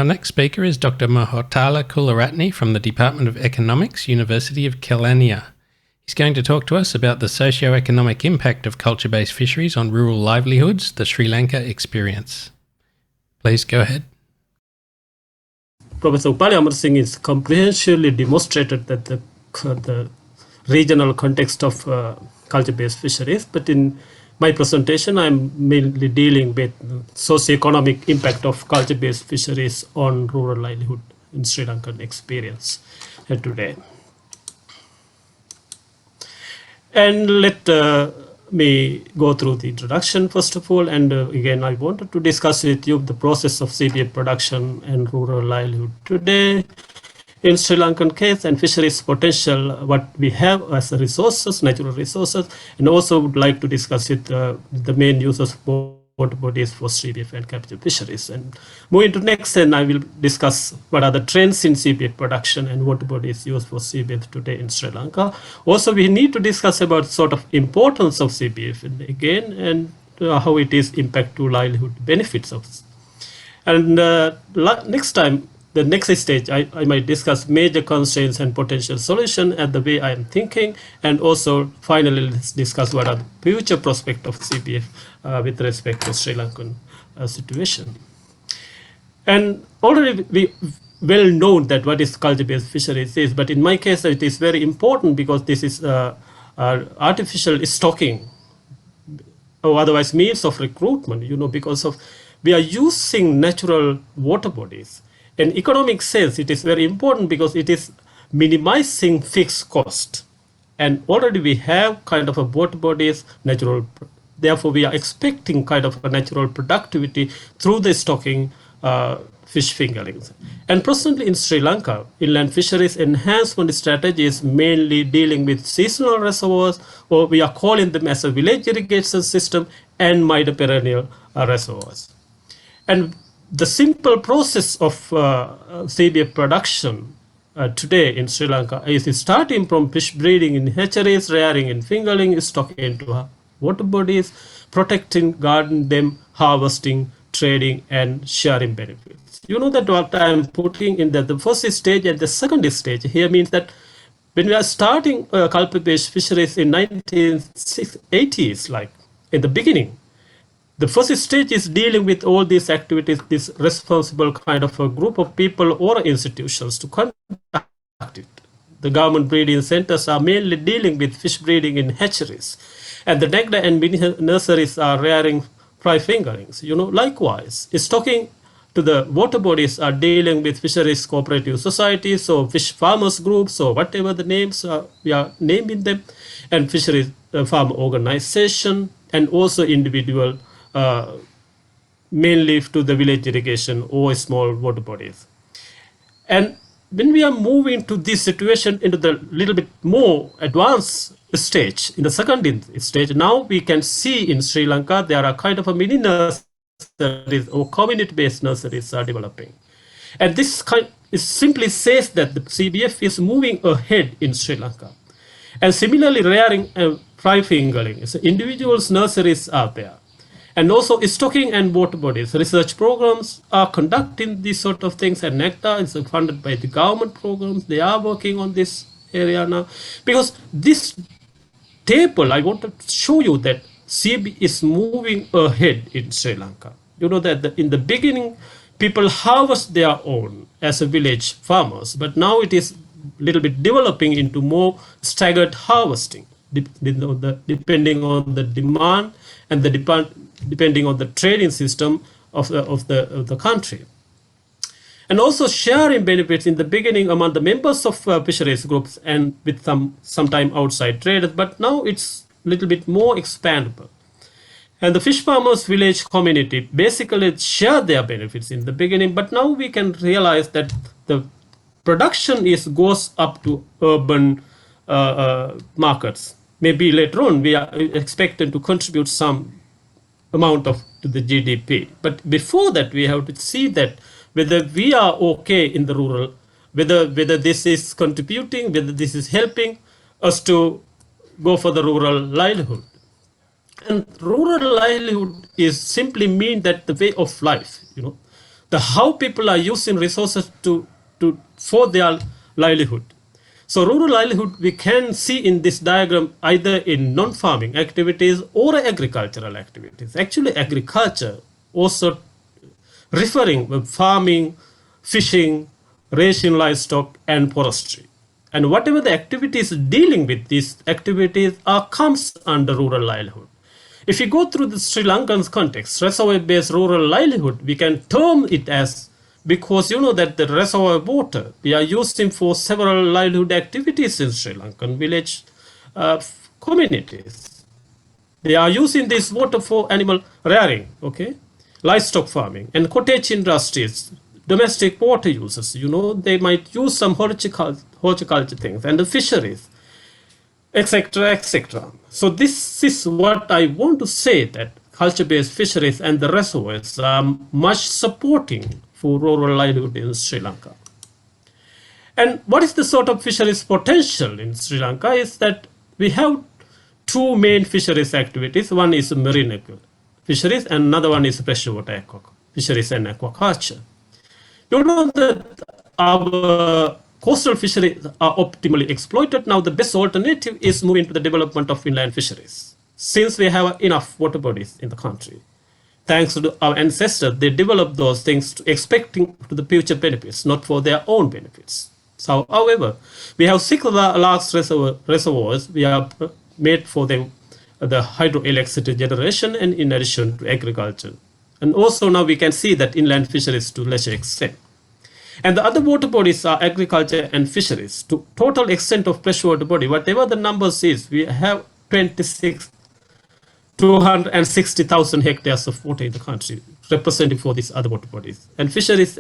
next speaker is Dr. Mohottala Kularatne from the Department of Economics, University of Kelaniya. He's going to talk to us about the socio-economic impact of culture-based fisheries on rural livelihoods, the Sri Lanka experience. Please go ahead. Professor Upali Amarsingh is comprehensively demonstrated that the regional context of culture-based fisheries, but in my presentation, I'm mainly dealing with socio-economic impact of culture-based fisheries on rural livelihood in Sri Lankan experience today. And let me go through the introduction first of all, and again I wanted to discuss with you the process of CBF production and rural livelihood today in Sri Lankan case, and fisheries potential, what we have as resources, natural resources, and also would like to discuss it, the main uses for water bodies for CBF and captive fisheries. And moving to next, and I will discuss what are the trends in CBF production and water bodies used for CBF today in Sri Lanka. Also, we need to discuss about sort of importance of CBF and again, and how it is impact to livelihood benefits of. And next time, the next stage, I might discuss major constraints and potential solution and the way I am thinking, and also finally let's discuss what are the future prospects of CBF with respect to Sri Lankan situation. And already we well known that what is culture-based fisheries is, but in my case it is very important because this is artificial stocking, or otherwise means of recruitment, because of we are using natural water bodies. In economic sense, it is very important because it is minimizing fixed cost. And already we have kind of a water bodies, natural, therefore we are expecting kind of a natural productivity through the stocking fish fingerlings. And presently in Sri Lanka, inland fisheries enhancement strategy is mainly dealing with seasonal reservoirs, or we are calling them as a village irrigation system and minor-perennial reservoirs. And the simple process of CBF production today in Sri Lanka is starting from fish breeding in hatcheries, rearing in fingerling, stocking into water bodies, protecting, guarding them, harvesting, trading, and sharing benefits. You know that what I am putting in the first stage and the second stage here means that when we are starting culture-based fisheries in 1980s, like in the beginning, the first stage is dealing with all these activities, this responsible kind of a group of people or institutions to conduct it. The government breeding centers are mainly dealing with fish breeding in hatcheries, and the nectar and mini nurseries are rearing fry fingerlings. Likewise, stocking to the water bodies are dealing with fisheries cooperative societies, or fish farmers groups, or whatever the names we are naming them, and fisheries farm organization, and also individual mainly to the village irrigation or small water bodies. And when we are moving to this situation into the little bit more advanced stage, in the second stage, now we can see in Sri Lanka there are kind of a mini nurseries or community-based nurseries are developing. And this simply says that the CBF is moving ahead in Sri Lanka. And similarly, rearing fry fingerling, so individuals' nurseries are there. And also stocking and water bodies. Research programs are conducting these sort of things, and NECTA is funded by the government programs. They are working on this area now. Because this table, I want to show you that CB is moving ahead in Sri Lanka. You know that in the beginning, people harvest their own as a village farmers, but now it is a little bit developing into more staggered harvesting, depending on the demand and depending on the trading system of the country. And also sharing benefits in the beginning among the members of fisheries groups and with sometime outside traders, but now it's a little bit more expandable. And the fish farmers village community basically share their benefits in the beginning, but now we can realize that the production goes up to urban markets. Maybe later on we are expected to contribute some amount to the GDP. But before that, we have to see that whether we are okay in the rural, whether this is contributing, whether this is helping us to go for the rural livelihood. And rural livelihood is simply mean that the way of life, the how people are using resources for their livelihood. So rural livelihood we can see in this diagram either in non-farming activities or agricultural activities. Actually, agriculture also referring to farming, fishing, raising livestock, and forestry. And whatever the activities dealing with these activities comes under rural livelihood. If you go through the Sri Lankan context, reservoir-based rural livelihood, we can term it as, because you know that the reservoir water we are using for several livelihood activities in Sri Lankan village communities. They are using this water for animal rearing, okay, livestock farming, and cottage industries, domestic water users. You know, they might use some horticulture things and the fisheries, etc., etc. So this is what I want to say, that culture-based fisheries and the reservoirs are much supporting for rural livelihood in Sri Lanka. And what is the sort of fisheries potential in Sri Lanka is that we have two main fisheries activities. One is marine fisheries and another one is freshwater fisheries and aquaculture. You know that our coastal fisheries are optimally exploited. Now the best alternative is moving to the development of inland fisheries. Since we have enough water bodies in the country, thanks to our ancestors, they developed those things expecting to the future benefits, not for their own benefits. So, however, we have six large reservoirs we have made for the hydroelectricity generation and in addition to agriculture. And also now we can see that inland fisheries to lesser extent. And the other water bodies are agriculture and fisheries. To total extent of freshwater body, whatever the numbers is, we have 260,000 hectares of water in the country, representing for these other water bodies. And fisheries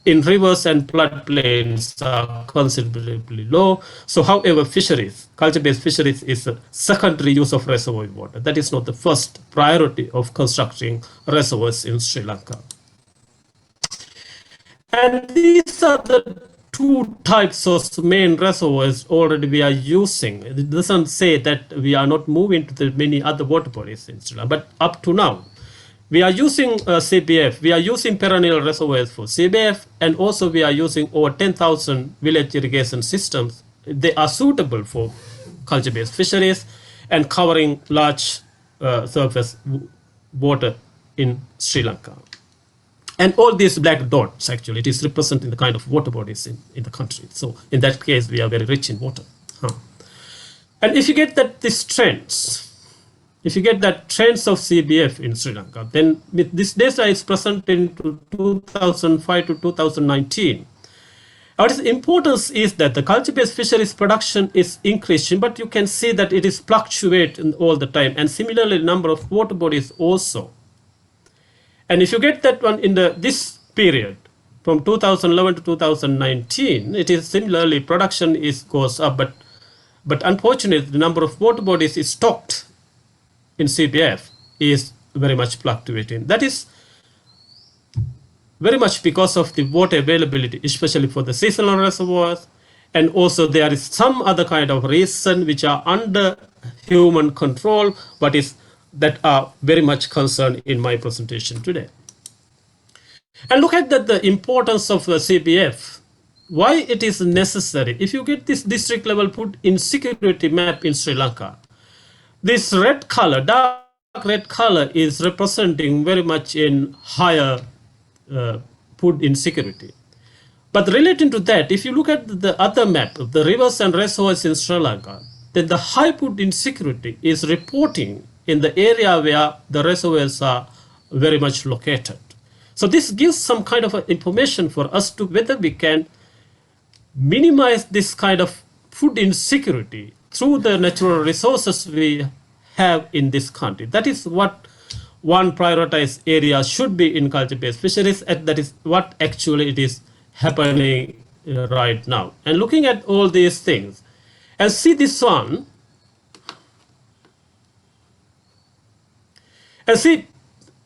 in rivers and floodplains are considerably low. So, however, fisheries, culture-based fisheries is a secondary use of reservoir water. That is not the first priority of constructing reservoirs in Sri Lanka. And these are the two types of main reservoirs already we are using. It doesn't say that we are not moving to the many other water bodies in Sri Lanka, but up to now, we are using CBF, we are using perennial reservoirs for CBF, and also we are using over 10,000 village irrigation systems. They are suitable for culture-based fisheries and covering large surface water in Sri Lanka. And all these black dots, actually, it is representing the kind of water bodies in the country. So in that case, we are very rich in water. And if you get that these trends, if you get that trends of CBF in Sri Lanka, then with this data is present in 2005 to 2019. What is importance is that the culture-based fisheries production is increasing, but you can see that it is fluctuating all the time. And similarly, the number of water bodies also. And if you get that one in this period, from 2011 to 2019, it is similarly production goes up, but unfortunately, the number of water bodies is stocked in CBF is very much fluctuating. That is very much because of the water availability, especially for the seasonal reservoirs, and also there is some other kind of reason which are under human control, but that are very much concerned in my presentation today. And look at the importance of the CBF, why it is necessary. If you get this district level food insecurity map in Sri Lanka, this red color, dark red color, is representing very much in higher food insecurity. But relating to that, if you look at the other map of the rivers and reservoirs in Sri Lanka, then the high food insecurity is reporting in the area where the reservoirs are very much located. So this gives some kind of information for us to whether we can minimize this kind of food insecurity through the natural resources we have in this country. That is what one prioritized area should be in culture-based fisheries, and that is what actually it is happening right now. And looking at all these things, and see this one, and see,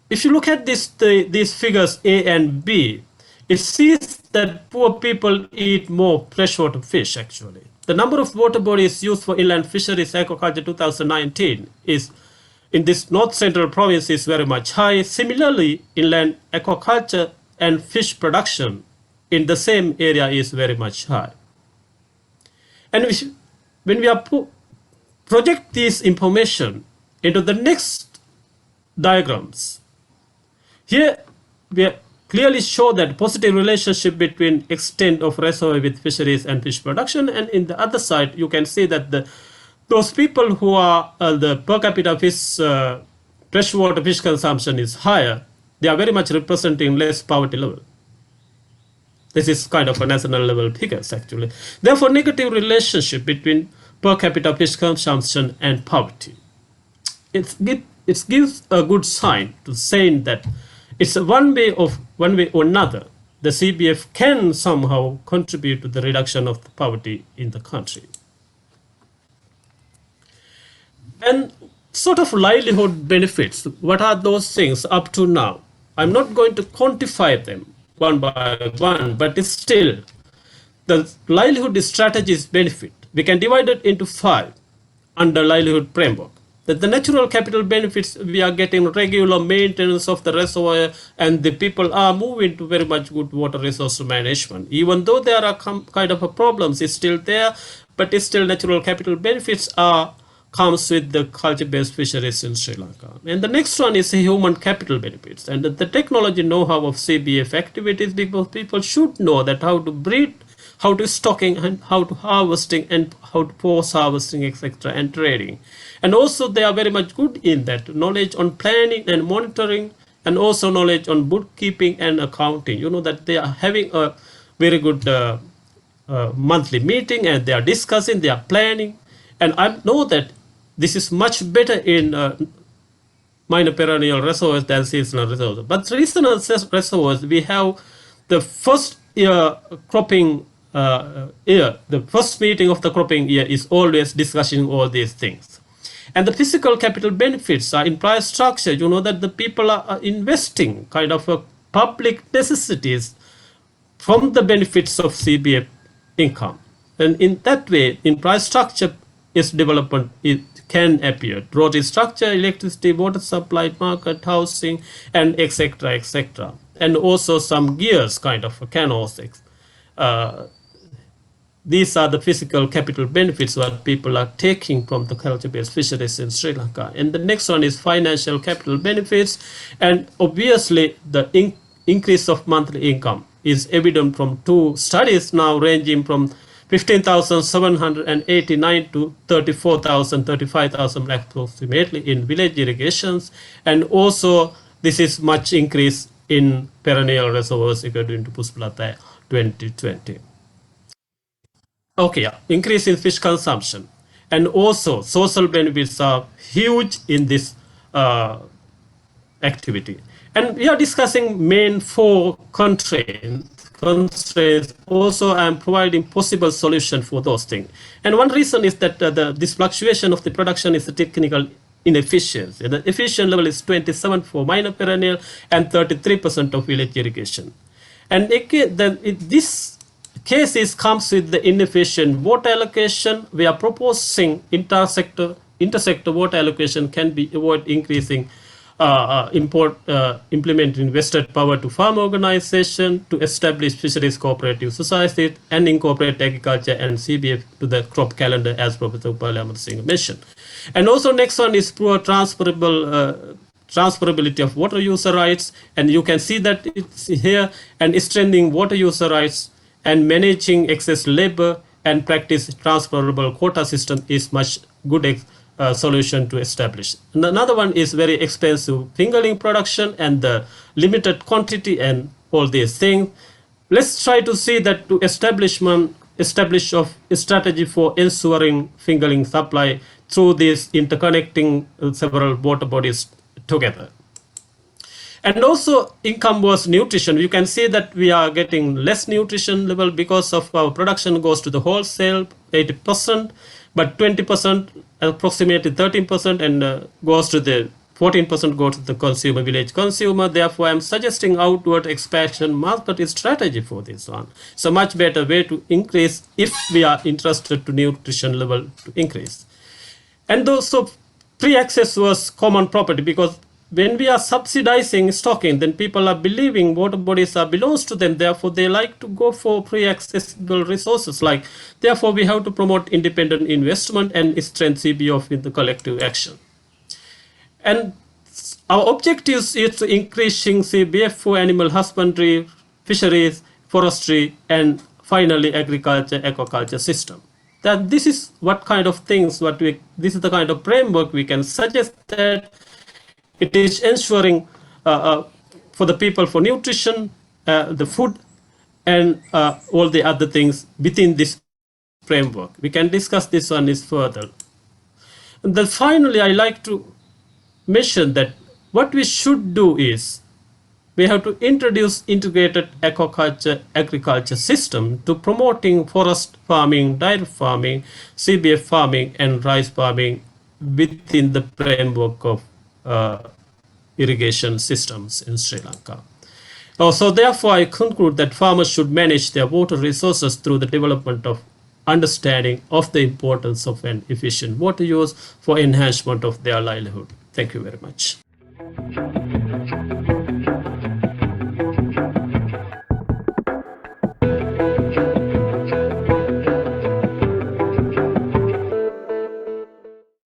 if you look at these figures A and B, it sees that poor people eat more freshwater fish, actually. The number of water bodies used for inland fisheries aquaculture 2019 is in this north central province is very much high. Similarly, inland aquaculture and fish production in the same area is very much high. And when we are project this information into the next diagrams, here we clearly show that positive relationship between extent of reservoir with fisheries and fish production, and in the other side you can see that those people who are the per capita fish freshwater fish consumption is higher, they are very much representing less poverty level. This is kind of a national level figures actually. Therefore, negative relationship between per capita fish consumption and poverty. It gives a good sign to saying that it's one way or another, the CBF can somehow contribute to the reduction of the poverty in the country. And sort of livelihood benefits, what are those things up to now? I'm not going to quantify them one by one, but it's still the livelihood strategies benefit. We can divide it into 5 under livelihood framework. The natural capital benefits, we are getting regular maintenance of the reservoir, and the people are moving to very much good water resource management. Even though there are kind of a problems, it's still there, but it's still natural capital benefits comes with the culture-based fisheries in Sri Lanka. And the next one is human capital benefits, and the technology know-how of CBF activities, because people should know that how to breed, how to stocking, and how to harvesting, and how to post-harvesting, etc., and trading. And also they are very much good in that knowledge on planning and monitoring, and also knowledge on bookkeeping and accounting. You know that they are having a very good monthly meeting, and they are discussing, they are planning. And I know that this is much better in minor perennial reservoirs than seasonal reservoirs. But seasonal reservoirs, we have the first year cropping year, the first meeting of the cropping year is always discussing all these things. And the physical capital benefits are in price structure. You know that the people are investing kind of a public necessities from the benefits of CBF income. And in that way, in price structure is development, it can appear. Road structure, electricity, water supply, market, housing, and etc., etc. And also some gears, kind of canoes. These are the physical capital benefits that people are taking from the culture-based fisheries in Sri Lanka. And the next one is financial capital benefits. And obviously, the increase of monthly income is evident from 2 studies now ranging from 15,789 to 35,000 approximately in village irrigations. And also, this is much increase in perennial reservoirs according to Puspalata 2020. Okay, increase in fish consumption. And also, social benefits are huge in this activity. And we are discussing main 4 constraints. Also, I am providing possible solution for those things. And one reason is that this fluctuation of the production is the technical inefficiency. The efficient level is 27 for minor perennial and 33% of village irrigation. And this cases comes with the inefficient water allocation. We are proposing intersector water allocation can be avoid increasing implementing invested power to farm organization, to establish fisheries cooperative societies, and incorporate agriculture and CBF to the crop calendar, as Professor Upalayamatha Singh mentioned. And also next one is poor transferability of water user rights, and you can see that it's here, and strengthening water user rights and managing excess labor and practice transferable quota system is much good solution to establish. And another one is very expensive fingerling production and the limited quantity and all these things. Let's try to see that to establish of a strategy for ensuring fingerling supply through this interconnecting several water bodies together. And also income versus nutrition. You can see that we are getting less nutrition level because of our production goes to the wholesale 80%, but 20%, approximately 13%, and goes to the 14% goes to the consumer, village consumer. Therefore, I'm suggesting outward expansion market strategy for this one. So much better way to increase if we are interested to nutrition level to increase. And also pre-access was common property, because when we are subsidizing stocking, then people are believing water bodies are belongs to them. Therefore, they like to go for pre-accessible resources. Like, therefore, we have to promote independent investment and strengthen CBF with the collective action. And our objectives is increasing CBF for animal husbandry, fisheries, forestry, and finally agriculture, aquaculture system. That this is what kind of things, this is the kind of framework we can suggest that it is ensuring for the people for nutrition, the food, and all the other things within this framework. We can discuss this one is further. And then finally, I like to mention that what we should do is we have to introduce integrated aquaculture agriculture system to promoting forest farming, dairy farming, CBF farming, and rice farming within the framework of irrigation systems in Sri Lanka. So therefore, I conclude that farmers should manage their water resources through the development of understanding of the importance of an efficient water use for enhancement of their livelihood. Thank you very much.